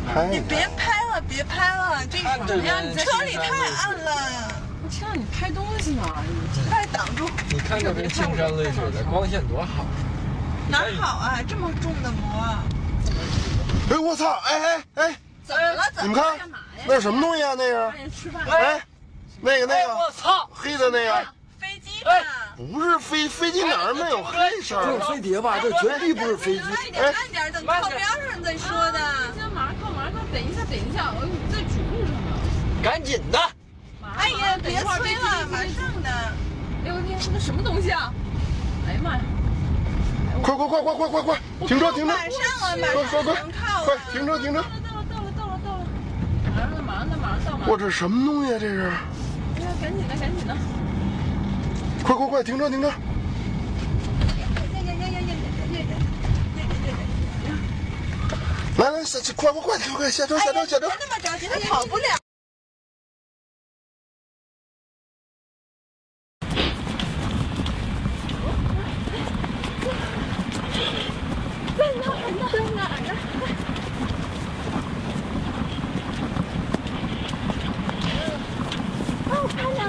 拍。你别拍了，别拍了，这什么呀？你车里太暗了。我天啊，你拍东西呢？快挡住！你看这跟青山绿水的，光线多好。哪好啊？这么重的膜。哎，我操！哎！怎么了？你们看，那是什么东西啊？那个？哎，那个，我操！黑的那个。飞机吧？不是飞机哪儿没有黑色？这是飞碟吧？这绝对不是飞机。慢点，等靠边上再说的。马上靠，等一下，我在主路上呢。赶紧的！哎呀，别催了，马上的。哎呦我天，那什么东西啊？哎呀妈呀！快！停车！马上了，能靠了。快停车！到了！马上到！我这什么东西啊？这是？哎呀，赶紧的！快停车！来，快下车！别那么着急，他跑不了。在哪儿呢？哦，看见了。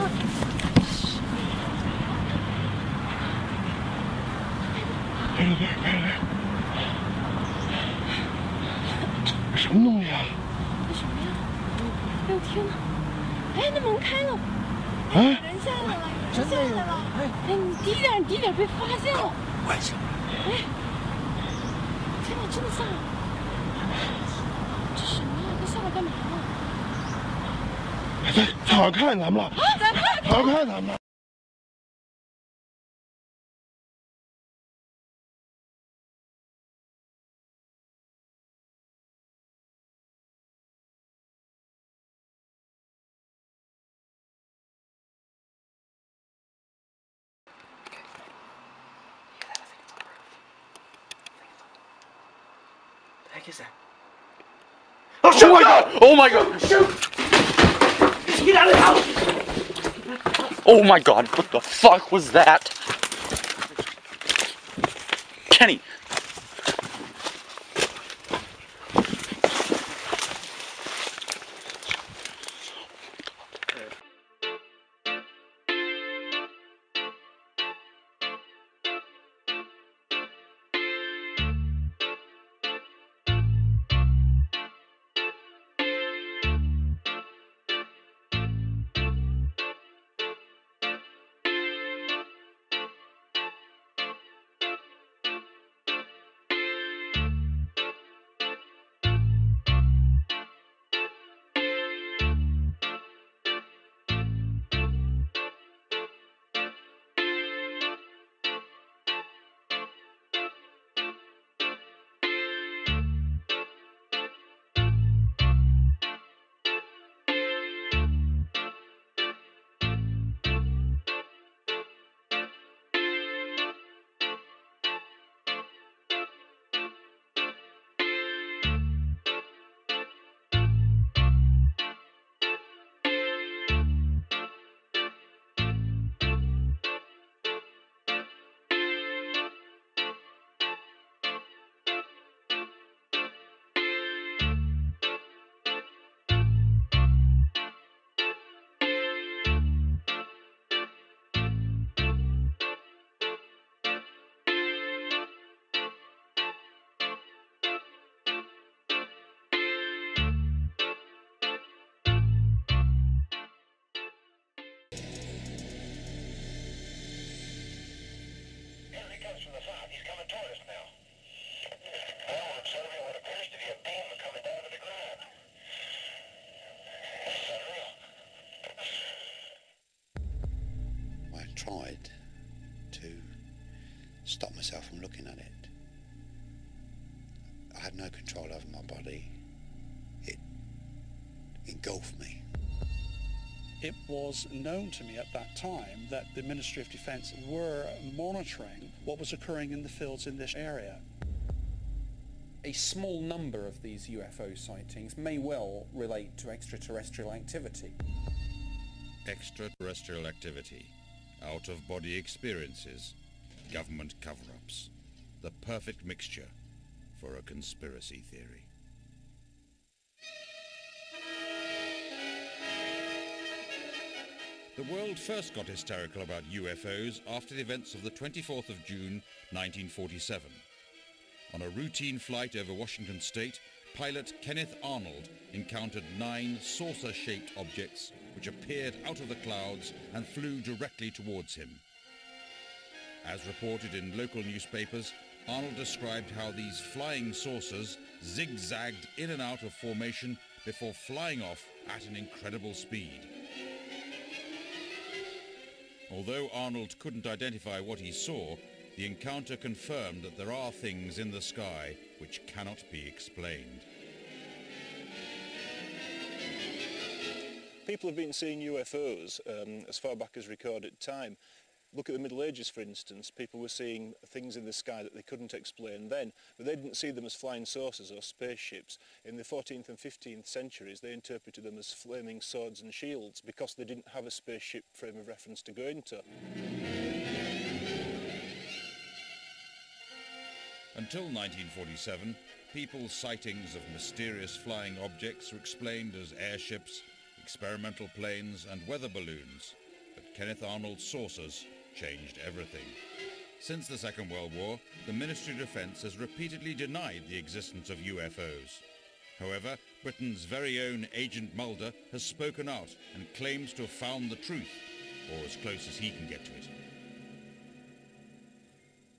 来，什么东西啊？那什么呀？哎呦天哪！哎，那门开了。哎，人下来了，真的有！哎，你低点，被发现了。快行！哎，天哪，真的下来了！这什么呀？他下来干嘛呢？他好像看见咱们了。好像看见咱们了。Oh my god! Shoot! Get out of the house! Oh my god, what the fuck was that? Kenny! From the south, he's coming toward us now. Well, we're observing what appears to be a beam coming down to the ground. This is unreal. I tried to stop myself from looking at it. I had no control over my body. It engulfed me. It was known to me at that time that the Ministry of Defence were monitoring what was occurring in the fields in this area. A small number of these UFO sightings may well relate to extraterrestrial activity. Extraterrestrial activity, out-of-body experiences, government cover-ups. The perfect mixture for a conspiracy theory. The world first got hysterical about UFOs after the events of the 24th of June 1947. On a routine flight over Washington state, pilot Kenneth Arnold encountered 9 saucer-shaped objects which appeared out of the clouds and flew directly towards him. As reported in local newspapers, Arnold described how these flying saucers zigzagged in and out of formation before flying off at an incredible speed. Although Arnold couldn't identify what he saw, the encounter confirmed that there are things in the sky which cannot be explained. People have been seeing UFOs as far back as recorded time. Look at the Middle Ages, for instance. People were seeing things in the sky that they couldn't explain then, but they didn't see them as flying saucers or spaceships. In the 14th and 15th centuries, they interpreted them as flaming swords and shields because they didn't have a spaceship frame of reference to go into. Until 1947, people's sightings of mysterious flying objects were explained as airships, experimental planes and weather balloons. But Kenneth Arnold's saucers changed everything. Since the Second World War, the Ministry of Defence has repeatedly denied the existence of UFOs. However, Britain's very own Agent Mulder has spoken out and claims to have found the truth, or as close as he can get to it.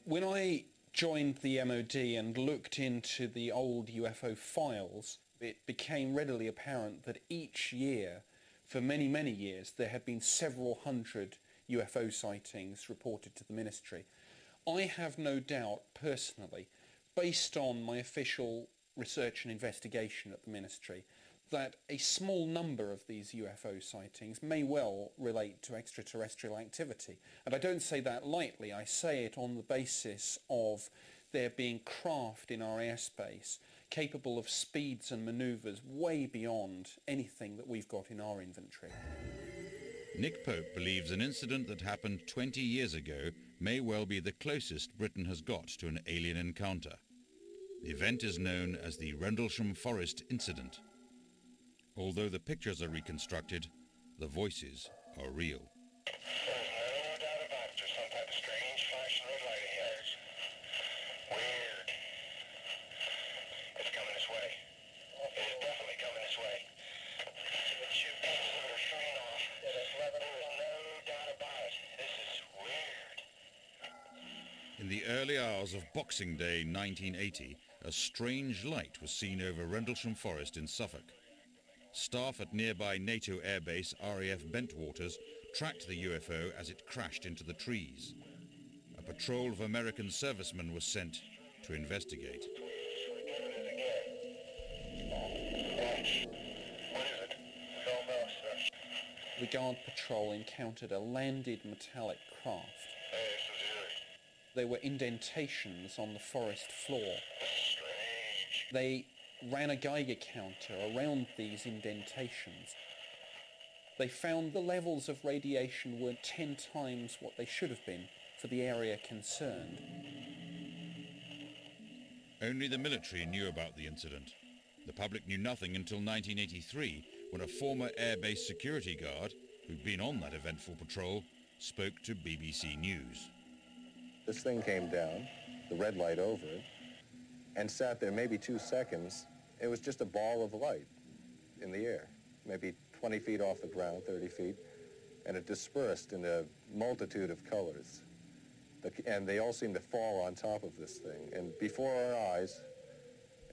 When I joined the MOD and looked into the old UFO files, it became readily apparent that each year, for many, many years, there had been several hundred UFO sightings reported to the ministry. I have no doubt, personally, based on my official research and investigation at the ministry, that a small number of these UFO sightings may well relate to extraterrestrial activity. And I don't say that lightly. I say it on the basis of there being craft in our airspace capable of speeds and manoeuvres way beyond anything that we've got in our inventory. Nick Pope believes an incident that happened 20 years ago may well be the closest Britain has got to an alien encounter. The event is known as the Rendlesham Forest incident. Although the pictures are reconstructed, the voices are real. In the early hours of Boxing Day 1980, a strange light was seen over Rendlesham Forest in Suffolk. Staff at nearby NATO airbase RAF Bentwaters tracked the UFO as it crashed into the trees. A patrol of American servicemen was sent to investigate. The guard patrol encountered a landed metallic craft. There were indentations on the forest floor. They ran a Geiger counter around these indentations. They found the levels of radiation were 10 times what they should have been for the area concerned. Only the military knew about the incident. The public knew nothing until 1983, when a former airbase security guard, who'd been on that eventful patrol, spoke to BBC News. This thing came down, the red light over it, and sat there maybe 2 seconds. It was just a ball of light in the air, maybe 20 feet off the ground, 30 feet, and it dispersed in a multitude of colors. And they all seemed to fall on top of this thing. And before our eyes,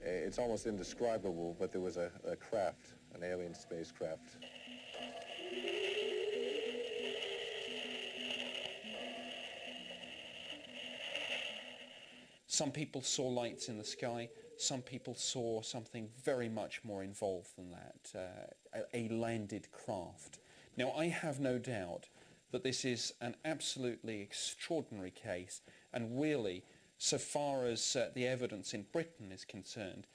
it's almost indescribable, but there was a craft, an alien spacecraft. Some people saw lights in the sky. Some people saw something very much more involved than that, a landed craft. Now, I have no doubt that this is an absolutely extraordinary case, and really, so far as the evidence in Britain is concerned,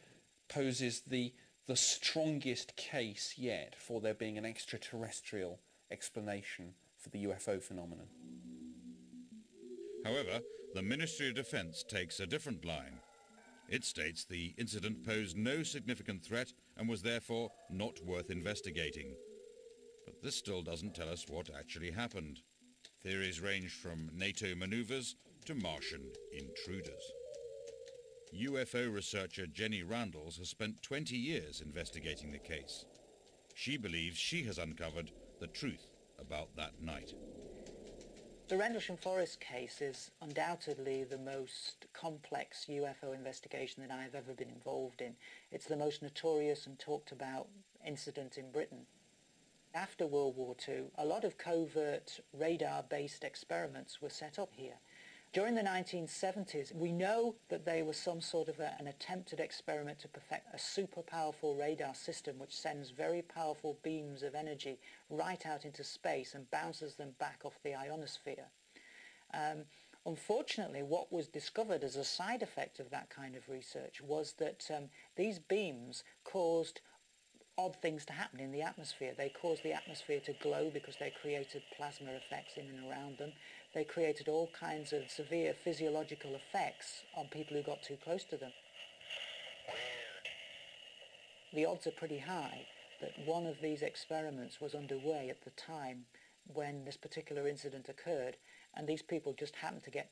poses the strongest case yet for there being an extraterrestrial explanation for the UFO phenomenon. However, the Ministry of Defence takes a different line. It states the incident posed no significant threat and was therefore not worth investigating. But this still doesn't tell us what actually happened. Theories range from NATO maneuvers to Martian intruders. UFO researcher Jenny Randles has spent 20 years investigating the case. She believes she has uncovered the truth about that night. The Rendlesham Forest case is undoubtedly the most complex UFO investigation that I've ever been involved in. It's the most notorious and talked about incident in Britain. After World War II, a lot of covert radar-based experiments were set up here. During the 1970s, we know that they were some sort of an attempted experiment to perfect a super powerful radar system which sends very powerful beams of energy right out into space and bounces them back off the ionosphere. Unfortunately, what was discovered as a side effect of that kind of research was that these beams caused odd things to happen in the atmosphere. They caused the atmosphere to glow because they created plasma effects in and around them. They created all kinds of severe physiological effects on people who got too close to them. The odds are pretty high that one of these experiments was underway at the time when this particular incident occurred, and these people just happened to get